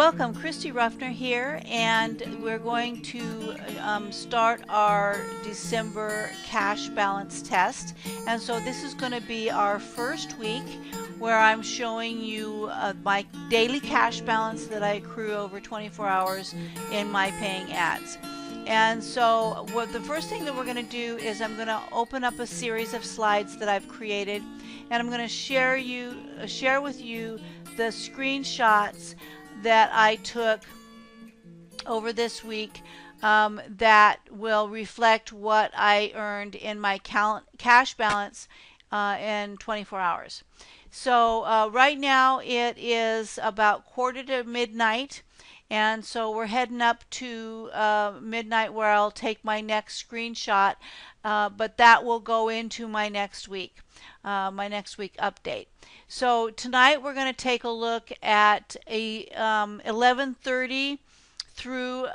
Welcome, Christy Ruffner here, and we're going to start our December cash balance test. And so this is going to be our first week where I'm showing you my daily cash balance that I accrue over 24 hours in my paying ads. And so the first thing that we're going to do is I'm going to open up a series of slides that I've created, and I'm going to share with you the screenshots that I took over this week that will reflect what I earned in my cash balance in 24 hours. So right now it is about quarter to midnight, and so we're heading up to midnight where I'll take my next screenshot, but that will go into my next week update. So tonight we're going to take a look at a 11:30 through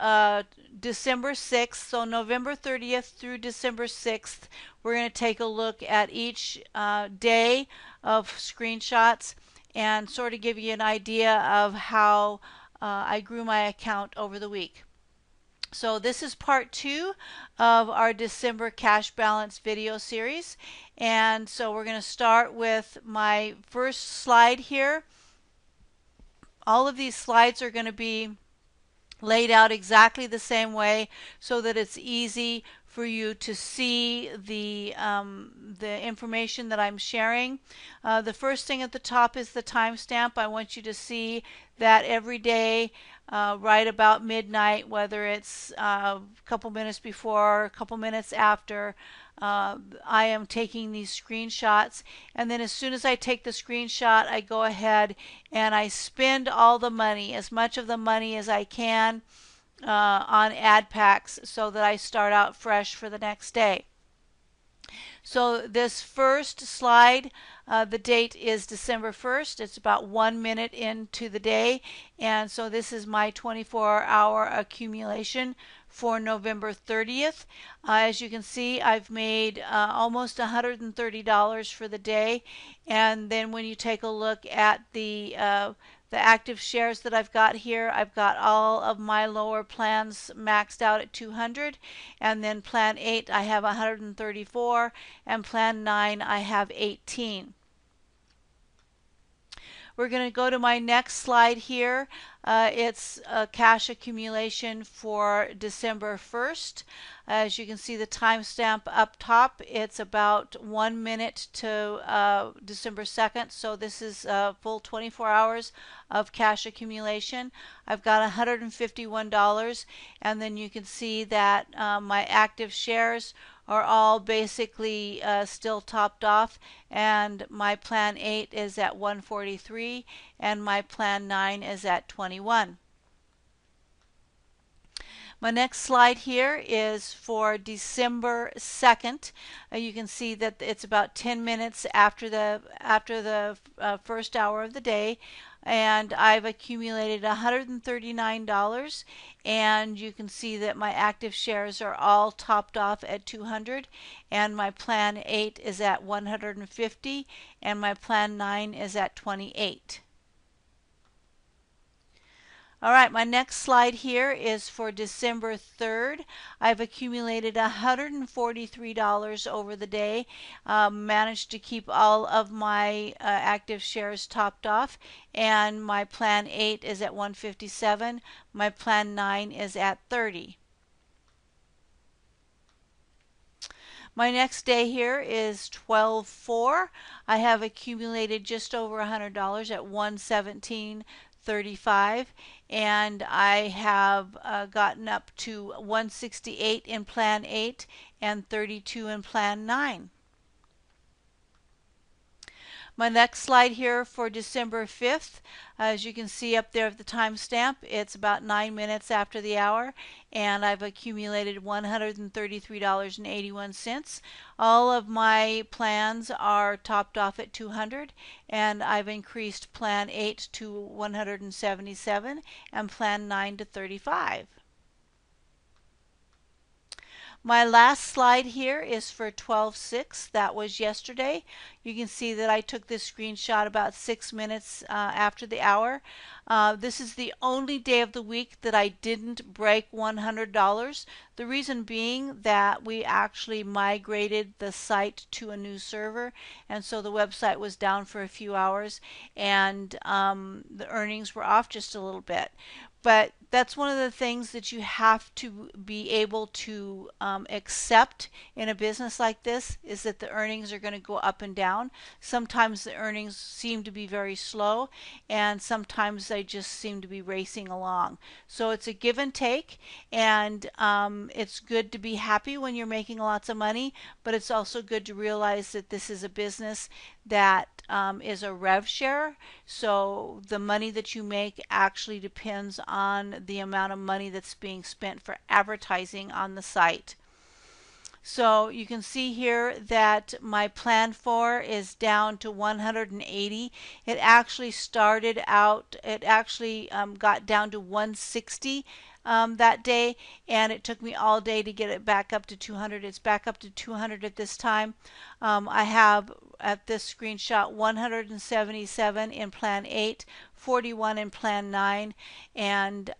December 6th. So November 30th through December 6th, we're going to take a look at each day of screenshots and sort of give you an idea of how I grew my account over the week. So this is part 2 of our December cash balance video series. And so we're going to start with my first slide here. All of these slides are going to be laid out exactly the same way so that it's easy for you to see the information that I'm sharing. The first thing at the top is the timestamp. I want you to see that every day right about midnight, whether it's a couple minutes before or a couple minutes after, I am taking these screenshots, and then as soon as I take the screenshot, I go ahead and I spend all the money, as much of the money as I can, on ad packs so that I start out fresh for the next day. So this first slide, the date is December 1st. It's about 1 minute into the day, and so this is my 24-hour accumulation for November 30th. As you can see, I've made almost $130 for the day, and then when you take a look at the active shares that I've got here, I've got all of my lower plans maxed out at 200, and then plan 8 I have 134, and plan 9 I have 18. We're going to go to my next slide here. It's a cash accumulation for December 1st. As you can see the timestamp up top, it's about 1 minute to December 2nd. So this is a full 24 hours of cash accumulation. I've got $151, and then you can see that my active shares are all basically still topped off, and my plan 8 is at 143 and my plan 9 is at 21. My next slide here is for December 2nd. You can see that it's about 10 minutes after the first hour of the day, and I've accumulated $139, and you can see that my active shares are all topped off at 200, and my plan 8 is at 150, and my plan 9 is at 28. All right, my next slide here is for December 3rd. I've accumulated $143 over the day, managed to keep all of my active shares topped off, and my plan 8 is at 157, my plan 9 is at 30. My next day here is 12/4. I have accumulated just over $100 at 117.35, and I have gotten up to 168 in plan 8 and 32 in plan 9. My next slide here for December 5th, as you can see up there at the timestamp, it's about 9 minutes after the hour, and I've accumulated $133.81. All of my plans are topped off at 200, and I've increased plan 8 to 177 and plan 9 to 35. My last slide here is for 12/6. That was yesterday. You can see that I took this screenshot about 6 minutes after the hour. This is the only day of the week that I didn't break $100. The reason being that we actually migrated the site to a new server, and so the website was down for a few hours, and the earnings were off just a little bit. But that's one of the things that you have to be able to accept in a business like this, is that the earnings are going to go up and down. Sometimes the earnings seem to be very slow, and sometimes they just seem to be racing along. So it's a give and take, and it's good to be happy when you're making lots of money, but it's also good to realize that this is a business that is a rev share. So the money that you make actually depends on the amount of money that's being spent for advertising on the site. So you can see here that my plan for is down to 180. It actually started out, it actually got down to 160 that day, and it took me all day to get it back up to 200. It's back up to 200 at this time. I have at this screenshot 177 in plan 8, 41 in plan 9, and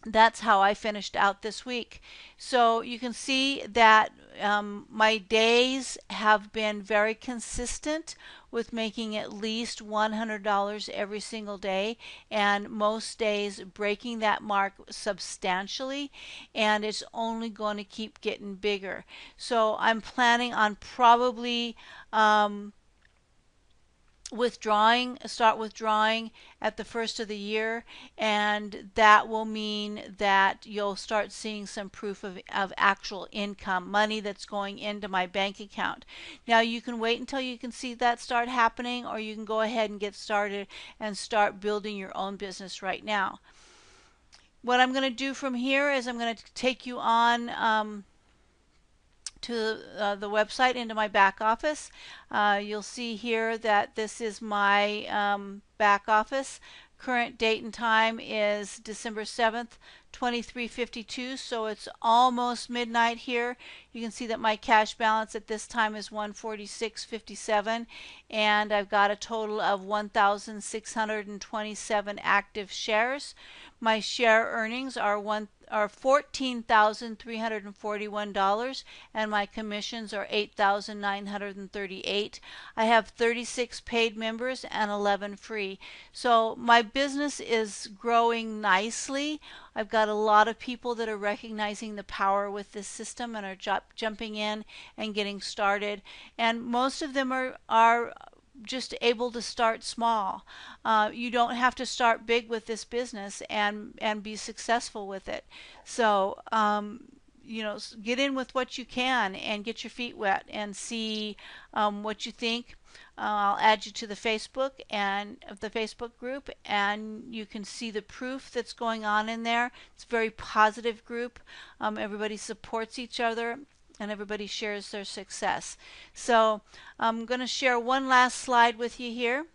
that's how I finished out this week. So you can see that my days have been very consistent with making at least $100 every single day, and most days breaking that mark substantially, and it's only going to keep getting bigger. So I'm planning on probably start withdrawing at the first of the year, and that will mean that you'll start seeing some proof of actual income, money that's going into my bank account. Now you can wait until you can see that start happening, or you can go ahead and get started and start building your own business right now. What I'm going to do from here is I'm going to take you on to the website, into my back office. You'll see here that this is my back office. Current date and time is December 7th, 23:52, so it's almost midnight here. You can see that my cash balance at this time is 146.57, and I've got a total of 1,627 active shares. My share earnings are $14,341, and my commissions are $8,938. I have 36 paid members and 11 free. So my business is growing nicely. I've got a lot of people that are recognizing the power with this system and are jumping in and getting started. And most of them are just able to start small. You don't have to start big with this business and be successful with it. So you know, get in with what you can and get your feet wet and see what you think. I'll add you to the Facebook group, and you can see the proof that's going on in there. It's a very positive group. Everybody supports each other, and everybody shares their success. So I'm going to share one last slide with you here.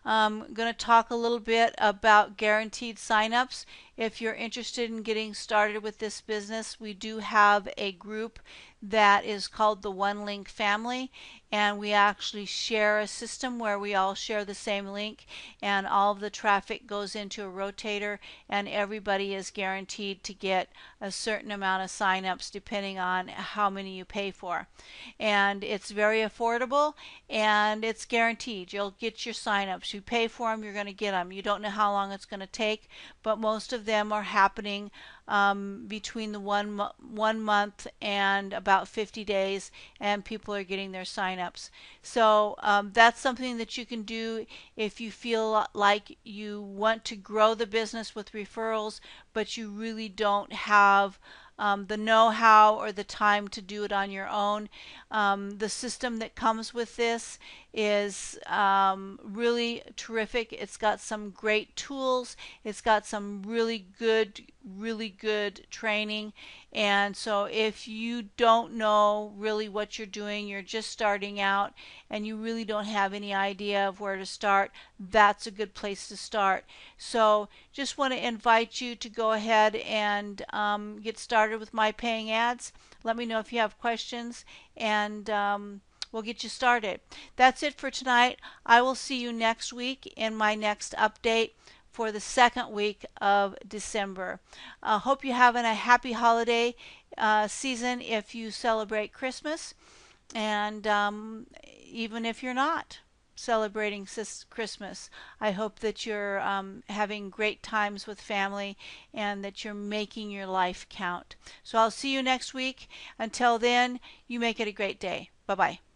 I'm going to talk a little bit about guaranteed signups. If you're interested in getting started with this business, we do have a group that is called the One Link Family, and we actually share a system where we all share the same link, and all of the traffic goes into a rotator, and everybody is guaranteed to get a certain amount of signups depending on how many you pay for. And it's very affordable, and it's guaranteed. You'll get your signups. You pay for them, you're going to get them. You don't know how long it's going to take, but most of them are happening between the one month and about 50 days, and people are getting their signups. So that's something that you can do if you feel like you want to grow the business with referrals, but you really don't have the know-how or the time to do it on your own. The system that comes with this is really terrific. It's got some great tools. It's got some really good training. And so if you don't know really what you're doing, you're just starting out, and you really don't have any idea of where to start, that's a good place to start. So just want to invite you to go ahead and get started with My Paying Ads. Let me know if you have questions, and we'll get you started. That's it for tonight. I will see you next week in my next update for the second week of December. Hope you're having a happy holiday season if you celebrate Christmas, and even if you're not celebrating Christmas, I hope that you're having great times with family and that you're making your life count. So I'll see you next week. Until then, you make it a great day. Bye bye.